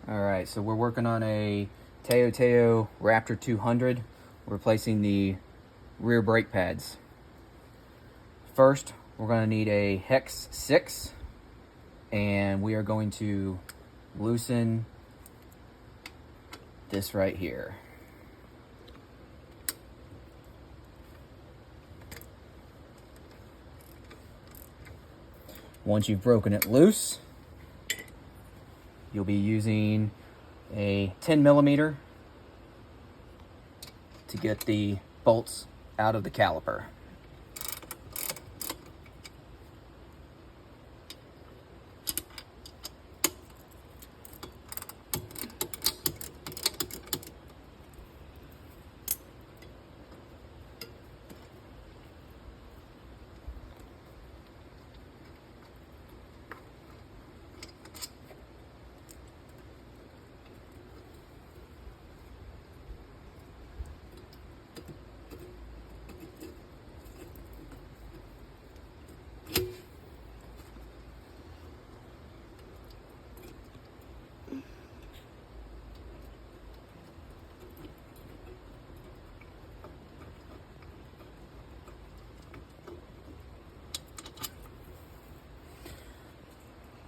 All right, so we're working on a TaoTao Raptor 200, replacing the rear brake pads. First, we're going to need a hex 6, and we are going to loosen this right here. Once you've broken it loose, you'll be using a 10 millimeter to get the bolts out of the caliper.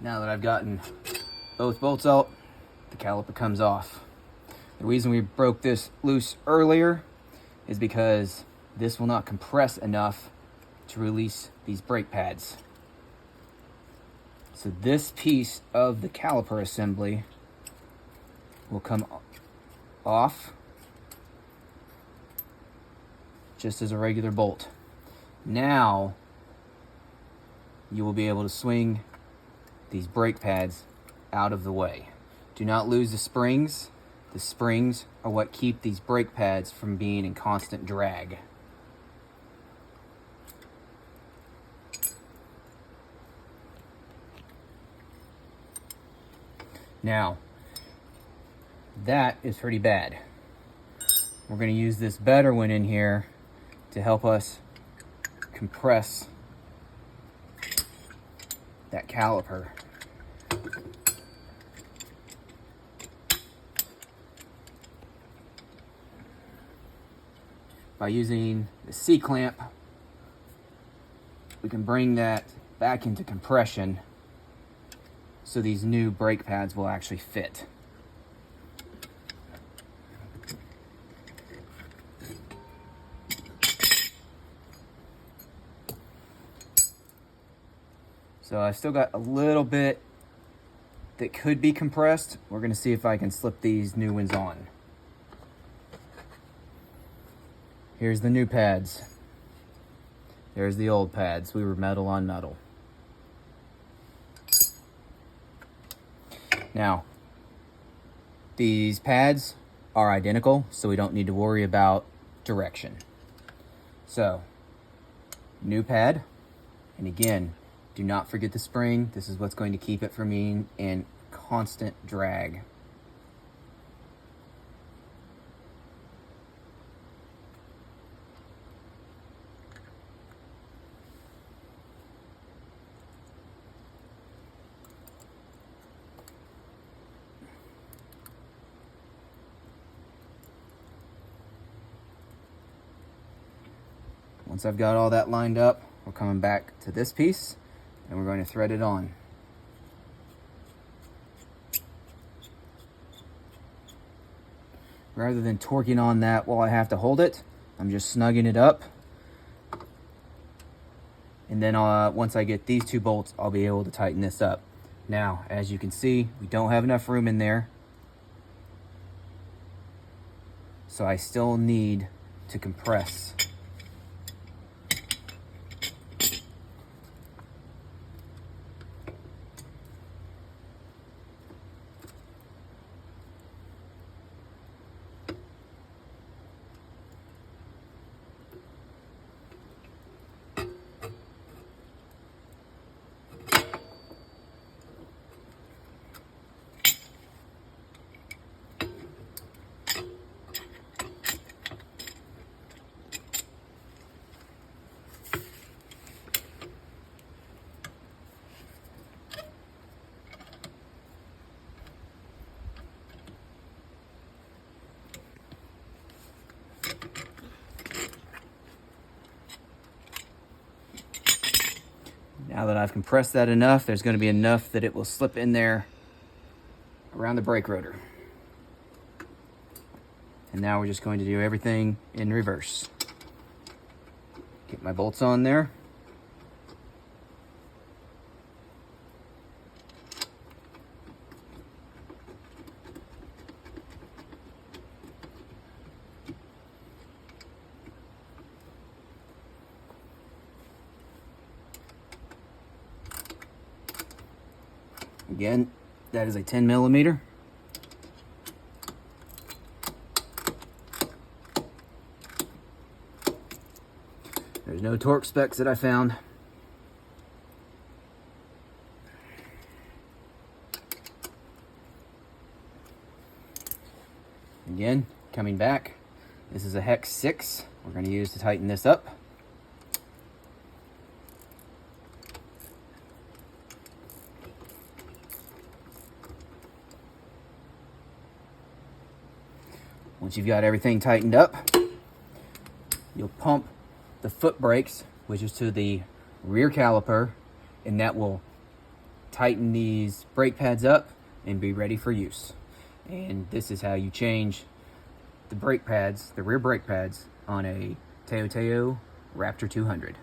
Now that I've gotten both bolts out, the caliper comes off. The reason we broke this loose earlier is because this will not compress enough to release these brake pads. So this piece of the caliper assembly will come off just as a regular bolt. Now you will be able to swing these brake pads out of the way. Do not lose the springs. The springs are what keep these brake pads from being in constant drag. Now, that is pretty bad. We're going to use this better one in here to help us compress that caliper. By using the C-clamp, we can bring that back into compression so these new brake pads will actually fit. So I've still got a little bit that could be compressed. We're going to see if I can slip these new ones on. Here's the new pads. There's the old pads. We were metal on metal. Now, these pads are identical, so we don't need to worry about direction. So, new pad, and again, do not forget the spring. This is what's going to keep it from being in constant drag. Once I've got all that lined up, we're coming back to this piece and we're going to thread it on. Rather than torquing on that while I have to hold it, I'm just snugging it up. And then once I get these two bolts, I'll be able to tighten this up. Now, as you can see, we don't have enough room in there. So I still need to compress. Now that I've compressed that enough, there's going to be enough that it will slip in there around the brake rotor. And now we're just going to do everything in reverse. Get my bolts on there. Again, that is a 10 millimeter. There's no torque specs that I found. Again, coming back, this is a hex 6 we're going to use to tighten this up. Once you've got everything tightened up, you'll pump the foot brakes, which is to the rear caliper, and that will tighten these brake pads up and be ready for use. And this is how you change the brake pads, the rear brake pads, on a TaoTao Raptor 200.